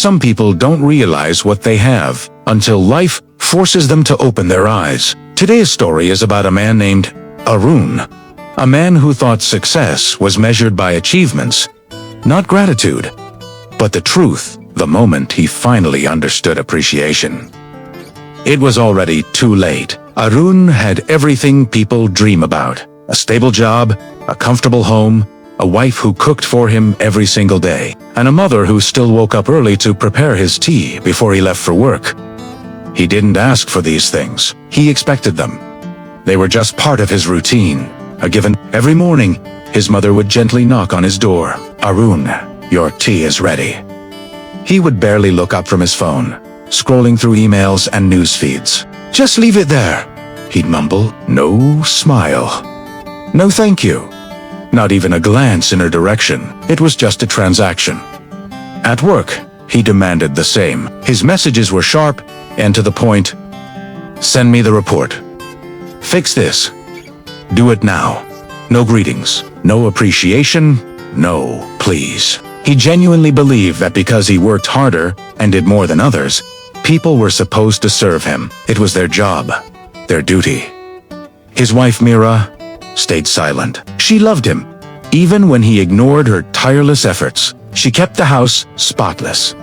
Some people don't realize what they have until life forces them to open their eyes. Today's story is about a man named Arun, a man who thought success was measured by achievements, not gratitude, but the truth the moment he finally understood appreciation. It was already too late. Arun had everything people dream about: a stable job, a comfortable home, a wife who cooked for him every single day, and a mother who still woke up early to prepare his tea before he left for work. He didn't ask for these things. He expected them. They were just part of his routine, a given. Every morning, his mother would gently knock on his door. "Arun, your tea is ready." He would barely look up from his phone, scrolling through emails and news feeds. "Just leave it there," he'd mumble. No smile. No thank you. Not even a glance in her direction. It was just a transaction. At work, he demanded the same. His messages were sharp and to the point. "Send me the report. Fix this. Do it now." No greetings. No appreciation. No, please. He genuinely believed that because he worked harder and did more than others, people were supposed to serve him. It was their job, their duty. His wife Mira stayed silent. She loved him, even when he ignored her tireless efforts. She kept the house spotless.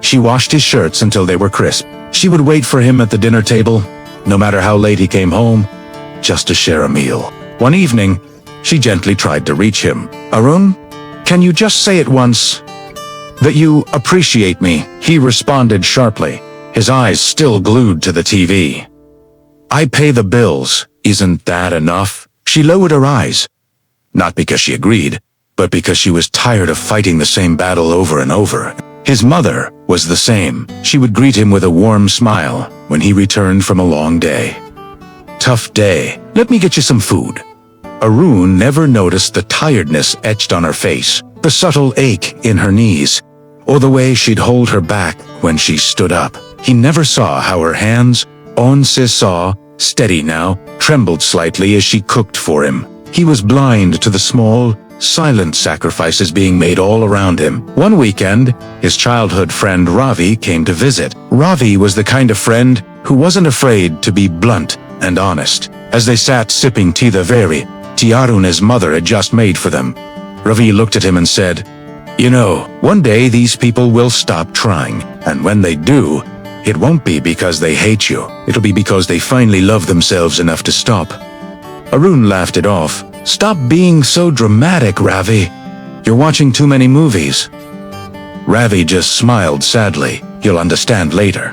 She washed his shirts until they were crisp. She would wait for him at the dinner table, no matter how late he came home, just to share a meal. One evening, she gently tried to reach him. "Arun, can you just say it once that you appreciate me?" He responded sharply, his eyes still glued to the TV. "I pay the bills. Isn't that enough?" She lowered her eyes, not because she agreed, but because she was tired of fighting the same battle over and over. His mother was the same. She would greet him with a warm smile when he returned from a long day. "Tough day. Let me get you some food." Arun never noticed the tiredness etched on her face, the subtle ache in her knees, or the way she'd hold her back when she stood up. He never saw how her hands, on saw, steady now, trembled slightly as she cooked for him. He was blind to the small, silent sacrifices being made all around him. One weekend, his childhood friend Ravi came to visit. Ravi was the kind of friend who wasn't afraid to be blunt and honest. As they sat sipping tea, the very tea Arun his mother had just made for them, Ravi looked at him and said, "You know, one day these people will stop trying, and when they do, it won't be because they hate you. It'll be because they finally love themselves enough to stop." Arun laughed it off. "Stop being so dramatic, Ravi. You're watching too many movies." Ravi just smiled sadly. "You'll understand later."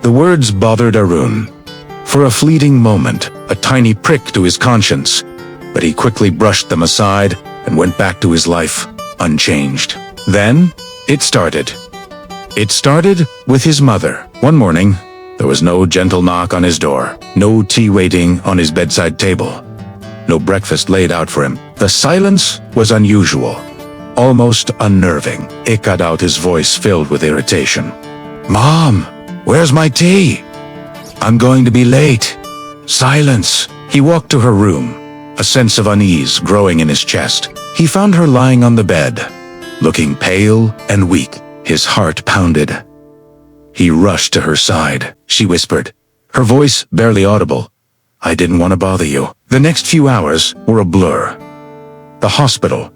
The words bothered Arun. For a fleeting moment, a tiny prick to his conscience, but he quickly brushed them aside and went back to his life, unchanged. Then, it started. It started with his mother. One morning, there was no gentle knock on his door, no tea waiting on his bedside table, no breakfast laid out for him. The silence was unusual, almost unnerving. It got out, his voice filled with irritation. "Mom, where's my tea? I'm going to be late." Silence. He walked to her room, a sense of unease growing in his chest. He found her lying on the bed, looking pale and weak. His heart pounded. He rushed to her side. She whispered, her voice barely audible, "I didn't want to bother you." The next few hours were a blur. The hospital,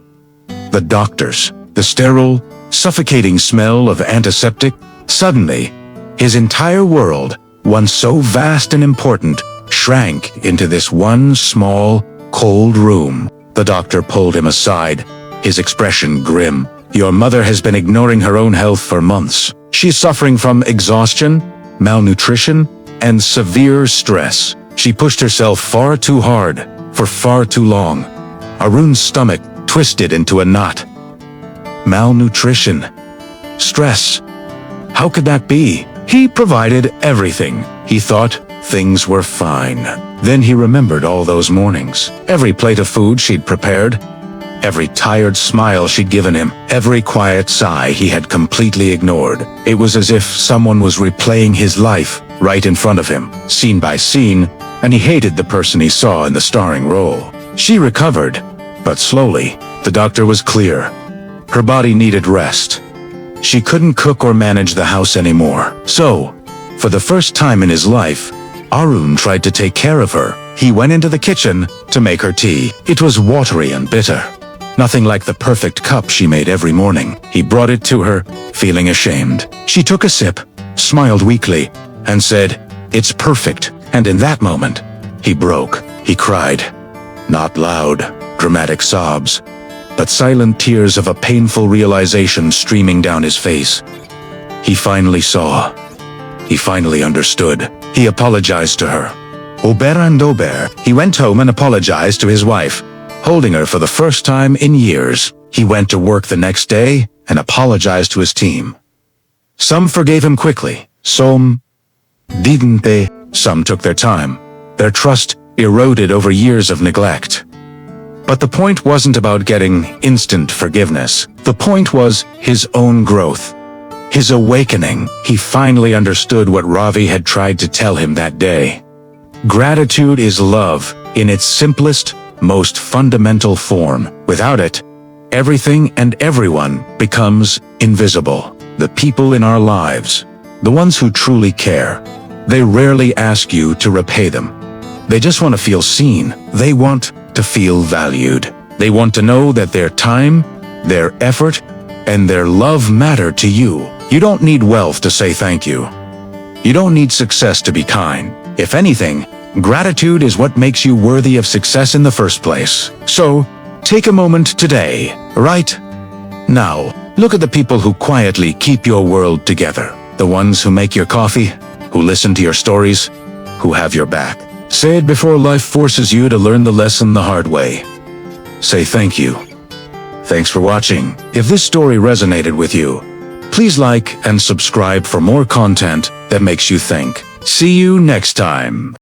the doctors, the sterile, suffocating smell of antiseptic. Suddenly, his entire world, once so vast and important, shrank into this one small, cold room. The doctor pulled him aside, his expression grim. "Your mother has been ignoring her own health for months. She's suffering from exhaustion, malnutrition, and severe stress. She pushed herself far too hard, for far too long." Arun's stomach twisted into a knot. Malnutrition. Stress. How could that be? He provided everything. He thought things were fine. Then he remembered all those mornings, every plate of food she'd prepared, every tired smile she'd given him, every quiet sigh he had completely ignored. It was as if someone was replaying his life right in front of him, scene by scene, and he hated the person he saw in the starring role. She recovered, but slowly. The doctor was clear. Her body needed rest. she couldn't cook or manage the house anymore. So, for the first time in his life, Arun tried to take care of her. He went into the kitchen to make her tea. It was watery and bitter. Nothing like the perfect cup she made every morning. He brought it to her, feeling ashamed. She took a sip, smiled weakly, and said, "It's perfect." And in that moment, he broke. He cried. Not loud, dramatic sobs, but silent tears of a painful realization streaming down his face. He finally saw. He finally understood. He apologized to her. Ober and Ober. He went home and apologized to his wife, holding her for the first time in years. He went to work the next day and apologized to his team. Some forgave him quickly. Some didn't they? Some took their time. Their trust eroded over years of neglect. But the point wasn't about getting instant forgiveness. The point was his own growth. His awakening. He finally understood what Ravi had tried to tell him that day. Gratitude is love in its simplest, most fundamental form. Without it, everything and everyone becomes invisible. The people in our lives, the ones who truly care, they rarely ask you to repay them. They just want to feel seen. They want to feel valued. They want to know that their time, their effort, and their love matter to you. You don't need wealth to say thank you. You don't need success to be kind. If anything, gratitude is what makes you worthy of success in the first place. So, take a moment today, right now. Look at the people who quietly keep your world together. The ones who make your coffee, who listen to your stories, who have your back. Say it before life forces you to learn the lesson the hard way. Say thank you. Thanks for watching. If this story resonated with you, please like and subscribe for more content that makes you think. See you next time.